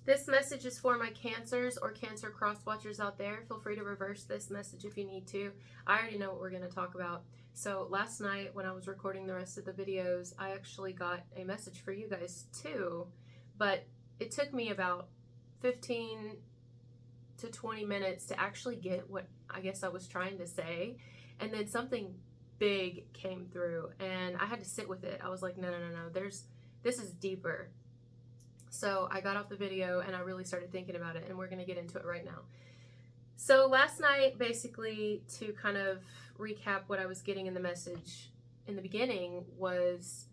This message is for my Cancers or Cancer cross watchers out there. Feel free to reverse this message if you need to. I already know what we're going to talk about. So last night when I was recording the rest of the videos, I actually got a message for you guys too. But it took me about 15 to 20 minutes to actually get what I guess I was trying to say. And then something big came through and I had to sit with it. I was like, no, this is deeper. So I got off the video and I really started thinking about it, and we're going to get into it right now. So last night, basically, to kind of recap what I was getting in the message in the beginning, was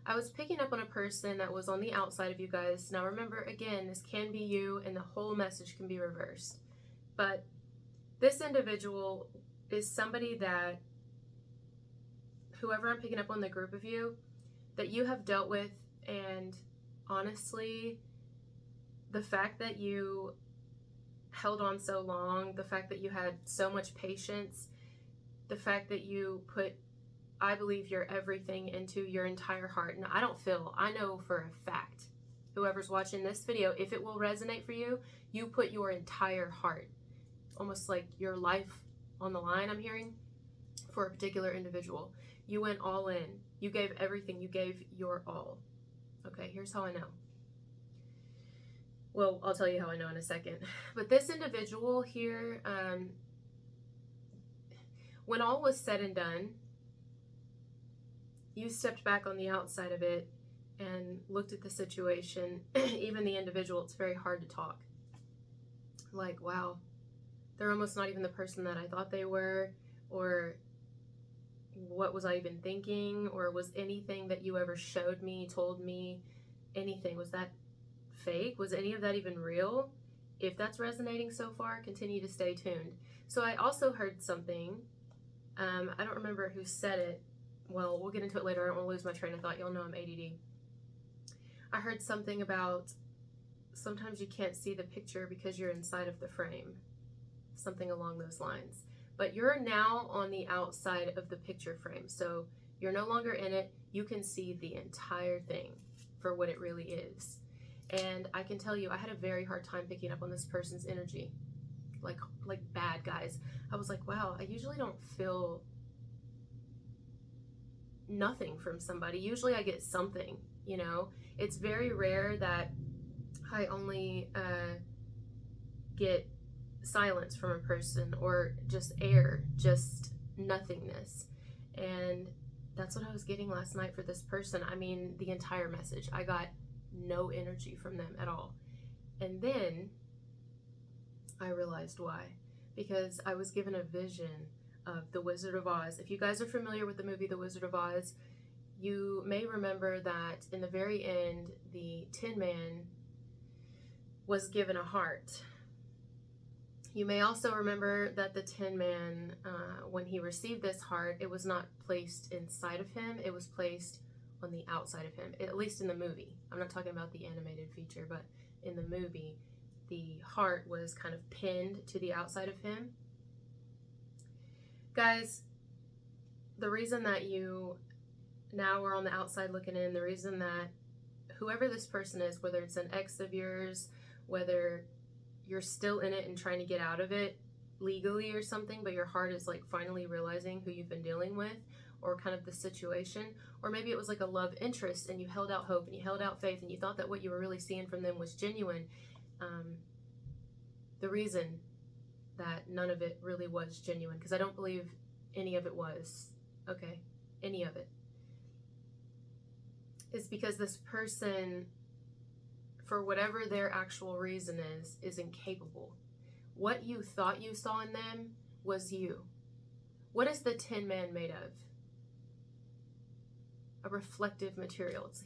I was picking up on a person that was on the outside of you guys. Now remember, again, this can be you and the whole message can be reversed. But this individual is somebody that, whoever I'm picking up on the group of you, that you have dealt with. And honestly, the fact that you held on so long, the fact that you had so much patience, the fact that you put, I believe, your everything into your entire heart. And I know for a fact, whoever's watching this video, if it will resonate for you, you put your entire heart, almost like your life on the line, I'm hearing, for a particular individual. You went all in. You gave everything. You gave your all. Okay, here's how I know. Well, I'll tell you how I know in a second. But this individual here, when all was said and done, you stepped back on the outside of it and looked at the situation. Even the individual, it's very hard to talk. Like, wow, they're almost not even the person that I thought they were, or what was I even thinking, or was anything that you ever showed me, told me, anything, was that fake? Was any of that even real? If that's resonating so far, continue to stay tuned. So I also heard something, I don't remember who said it. Well, we'll get into it later. I don't want to lose my train of thought. You'll know I'm ADD. I heard something about sometimes you can't see the picture because you're inside of the frame. Something along those lines. But you're now on the outside of the picture frame. So you're no longer in it. You can see the entire thing for what it really is. And I can tell you, I had a very hard time picking up on this person's energy. Like bad, guys. I was like, wow, I usually don't feel nothing from somebody. Usually I get something, you know. It's very rare that I only get silence from a person, or just air, just nothingness. And that's what I was getting last night for this person. I mean, the entire message, I got no energy from them at all. And then I realized why. Because I was given a vision of the Wizard of Oz. If you guys are familiar with the movie The Wizard of Oz, you may remember that in the very end, the Tin Man was given a heart. You may also remember that the Tin Man, when he received this heart, it was not placed inside of him, it was placed on the outside of him, at least in the movie. I'm not talking about the animated feature, but in the movie, the heart was kind of pinned to the outside of him. Guys, the reason that you now are on the outside looking in, the reason that whoever this person is, whether it's an ex of yours, whether you're still in it and trying to get out of it legally or something, but your heart is like finally realizing who you've been dealing with, or kind of the situation, or maybe it was like a love interest and you held out hope and you held out faith and you thought that what you were really seeing from them was genuine. The reason that none of it really was genuine, because I don't believe any of it was, okay, any of it, is because this person, for whatever their actual reason is incapable. What you thought you saw in them was you. What is the Tin Man made of? A reflective material. It's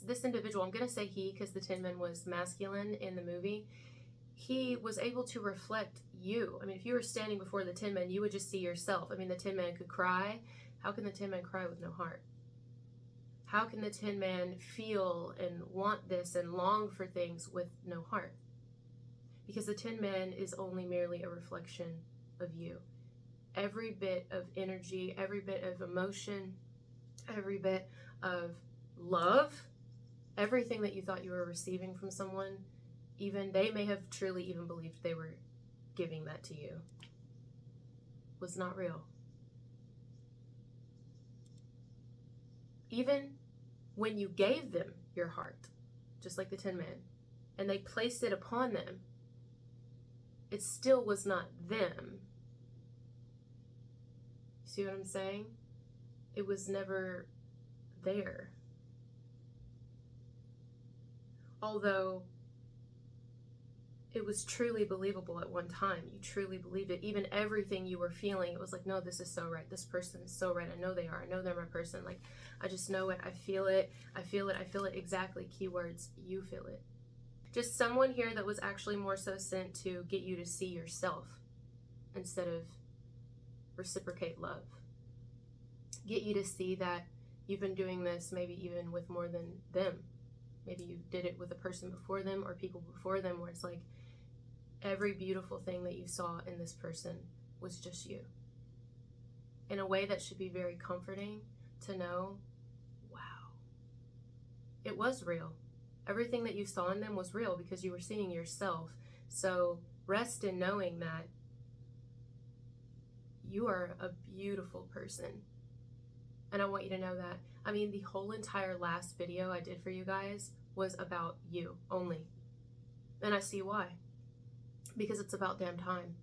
this individual, I'm going to say he because the Tin Man was masculine in the movie. He was able to reflect you. I mean, if you were standing before the Tin Man, you would just see yourself. I mean, the Tin Man could cry. How can the Tin Man cry with no heart? How can the Tin Man feel and want this and long for things with no heart? Because the Tin Man is only merely a reflection of you. Every bit of energy, every bit of emotion, every bit of love, everything that you thought you were receiving from someone even they may have truly even believed they were giving that to you, was not real. Even when you gave them your heart, just like the Tin Man, and they placed it upon them, it still was not them. See what I'm saying? It was never there. Although it was truly believable at one time. You truly believed it. Even everything you were feeling, it was like, no, this is so right. This person is so right. I know they are. I know they're my person. Like, I just know it. I feel it. I feel it. I feel it. Exactly. Keywords. You feel it. Just someone here that was actually more so sent to get you to see yourself instead of reciprocate love. Get you to see that you've been doing this maybe even with more than them. Maybe you did it with a person before them or people before them, where it's like every beautiful thing that you saw in this person was just you. In a way that should be very comforting to know, wow, it was real. Everything that you saw in them was real because you were seeing yourself. So rest in knowing that you are a beautiful person. And I want you to know that. I mean, the whole entire last video I did for you guys was about you only. And I see why. Because it's about damn time.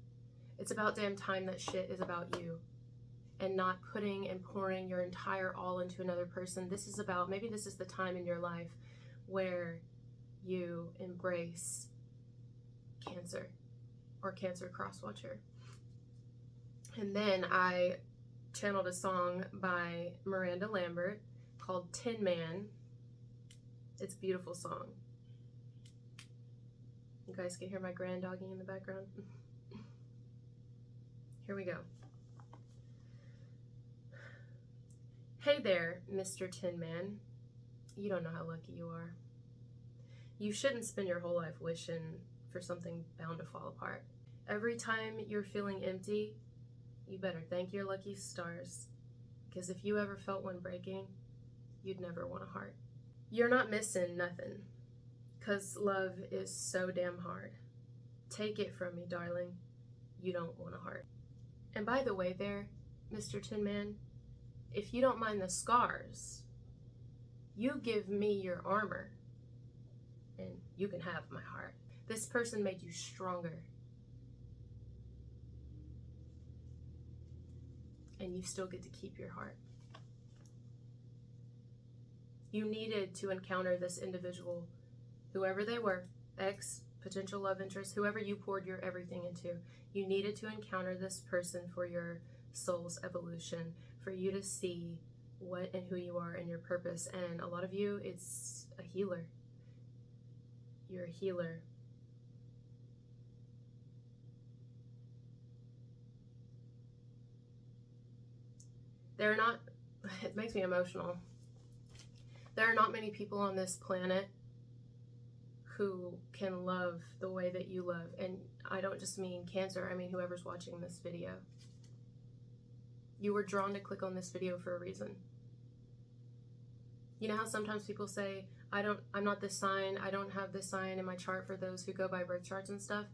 It's about damn time that shit is about you. And not putting and pouring your entire all into another person. This is about, maybe this is the time in your life where you embrace Cancer or Cancer Crosswatcher. And then I channeled a song by Miranda Lambert called Tin Man. It's a beautiful song. You guys can hear my grand doggy in the background. Here we go. Hey there, Mr. Tin Man. You don't know how lucky you are. You shouldn't spend your whole life wishing for something bound to fall apart. Every time you're feeling empty, you better thank your lucky stars, because if you ever felt one breaking, you'd never want a heart. You're not missing nothing, because love is so damn hard. Take it from me, darling. You don't want a heart. And by the way there, Mr. Tin Man, if you don't mind the scars, you give me your armor, and you can have my heart. This person made you stronger. And you still get to keep your heart. You needed to encounter this individual, whoever they were, ex, potential love interest, whoever you poured your everything into. You needed to encounter this person for your soul's evolution, for you to see what and who you are and your purpose. And a lot of you, it's a healer. You're a healer. They're not, it makes me emotional. There are not many people on this planet who can love the way that you love. And I don't just mean Cancer, I mean whoever's watching this video. You were drawn to click on this video for a reason. You know how sometimes people say, I'm not this sign, I don't have this sign in my chart for those who go by birth charts and stuff,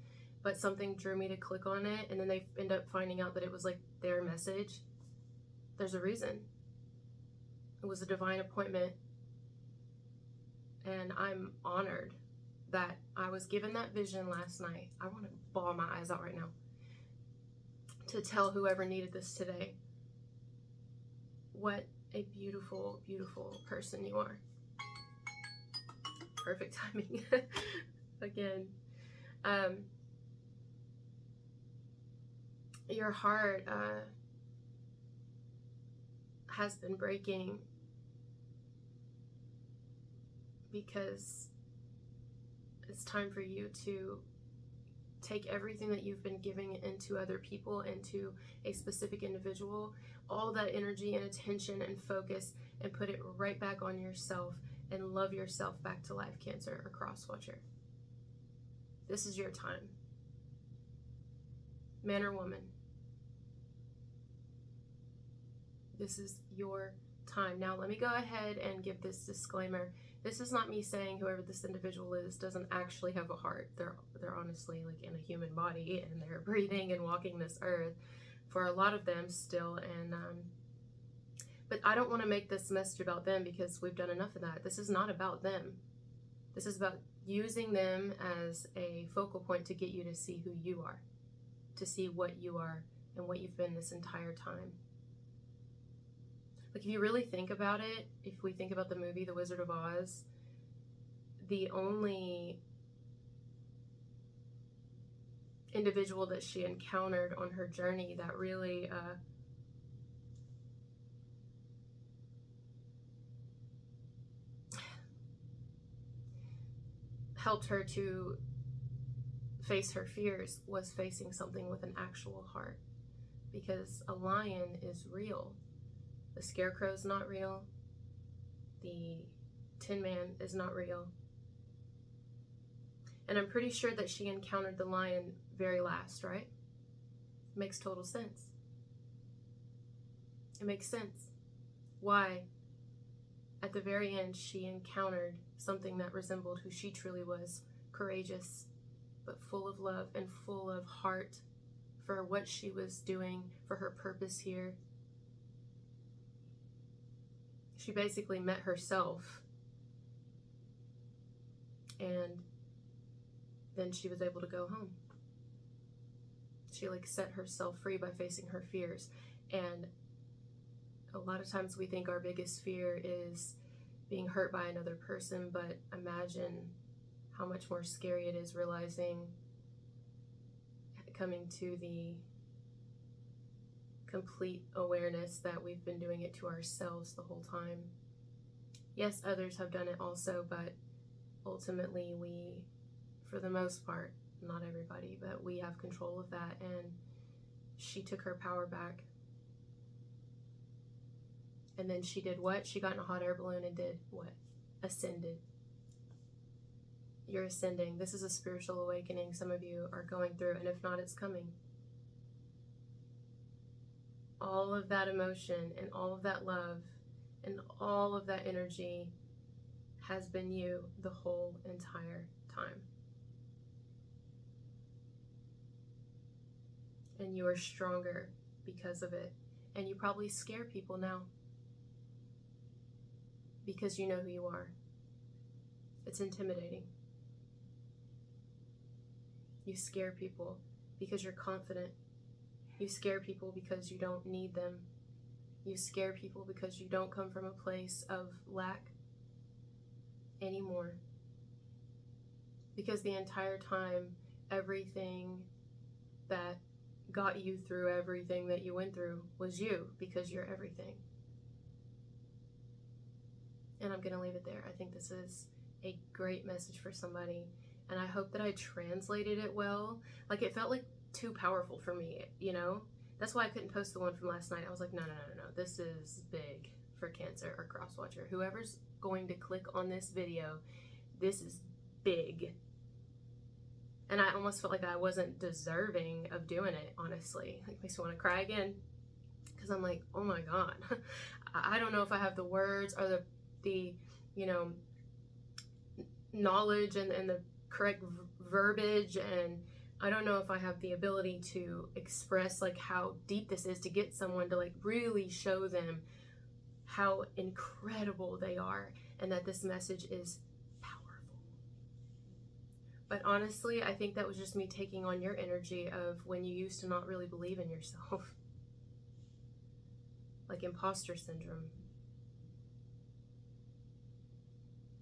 but something drew me to click on it, and then they end up finding out that it was like their message. There's a reason. It was a divine appointment. And I'm honored that I was given that vision last night. I want to bawl my eyes out right now. To tell whoever needed this today what a beautiful, beautiful person you are. Perfect timing. Again. Your heart has been breaking because it's time for you to take everything that you've been giving into other people, into a specific individual, all that energy and attention and focus, and put it right back on yourself and love yourself back to life, Cancer or Crosswatcher. This is your time. Man or woman. This is your time. Now let me go ahead and give this disclaimer. This is not me saying whoever this individual is doesn't actually have a heart. They're honestly like in a human body, and they're breathing and walking this earth for a lot of them still. And but I don't want to make this message about them, because we've done enough of that. This is not about them. This is about using them as a focal point to get you to see who you are, to see what you are and what you've been this entire time. Like, if you really think about it, if we think about the movie The Wizard of Oz, the only individual that she encountered on her journey that really helped her to face her fears was facing something with an actual heart. Because a lion is real. The scarecrow's not real. The Tin Man is not real. And I'm pretty sure that she encountered the lion very last, right? Makes total sense. It makes sense. Why? At the very end, she encountered something that resembled who she truly was. Courageous, but full of love and full of heart for what she was doing, for her purpose here. She basically met herself, and then she was able to go home. She like set herself free by facing her fears. And a lot of times we think our biggest fear is being hurt by another person, but imagine how much more scary it is realizing, coming to the complete awareness that we've been doing it to ourselves the whole time. Yes, others have done it also, but ultimately we, for the most part, not everybody, but we have control of that. And she took her power back. And then she did what? She got in a hot air balloon and did what? Ascended. You're ascending. This is a spiritual awakening some of you are going through, and if not, it's coming. All of that emotion and all of that love and all of that energy has been you the whole entire time. And you are stronger because of it. And you probably scare people now because you know who you are. It's intimidating. You scare people because you're confident. You scare people because you don't need them. You scare people because you don't come from a place of lack anymore. Because the entire time, everything that got you through everything that you went through was you, because you're everything. And I'm going to leave it there. I think this is a great message for somebody, and I hope that I translated it well. Like, it felt like too powerful for me, you know? That's why I couldn't post the one from last night. I was like, no, this is big for Cancer or Crosswatcher. Whoever's going to click on this video, this is big. And I almost felt like I wasn't deserving of doing it, honestly. Like, makes me want to cry again, because I'm like, oh my God. I don't know if I have the words or the you know, knowledge and the correct verbiage, and I don't know if I have the ability to express like how deep this is, to get someone to like really show them how incredible they are and that this message is powerful. But honestly, I think that was just me taking on your energy of when you used to not really believe in yourself. Like imposter syndrome.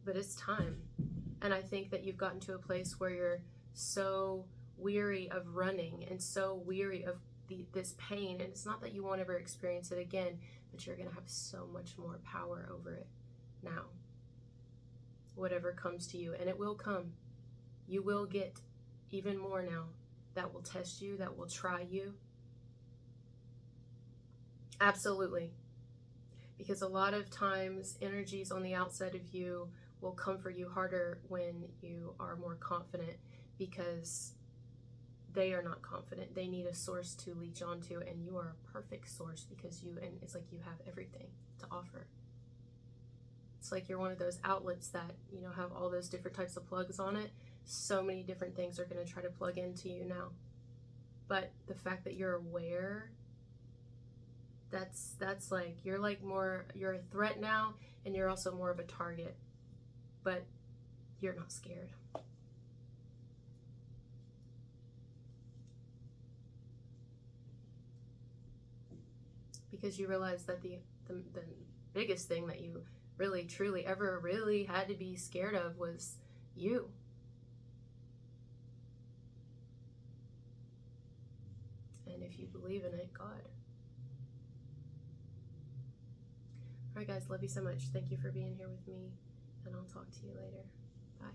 But it's time. And I think that you've gotten to a place where you're so weary of running and so weary of this pain. And it's not that you won't ever experience it again, but you're going to have so much more power over it now. Whatever comes to you, and it will come. You will get even more now that will test you, that will try you. Absolutely. Because a lot of times energies on the outside of you will come for you harder when you are more confident, because they are not confident. They need a source to leech onto, and you are a perfect source because and it's like you have everything to offer. It's like you're one of those outlets that, you know, have all those different types of plugs on it. So many different things are going to try to plug into you now. But the fact that you're aware, that's like, you're like more, you're a threat now, and you're also more of a target. But you're not scared. Because you realize that the biggest thing that you really, truly, ever really had to be scared of was you. And if you believe in it, God. Alright guys, love you so much. Thank you for being here with me, and I'll talk to you later. Bye.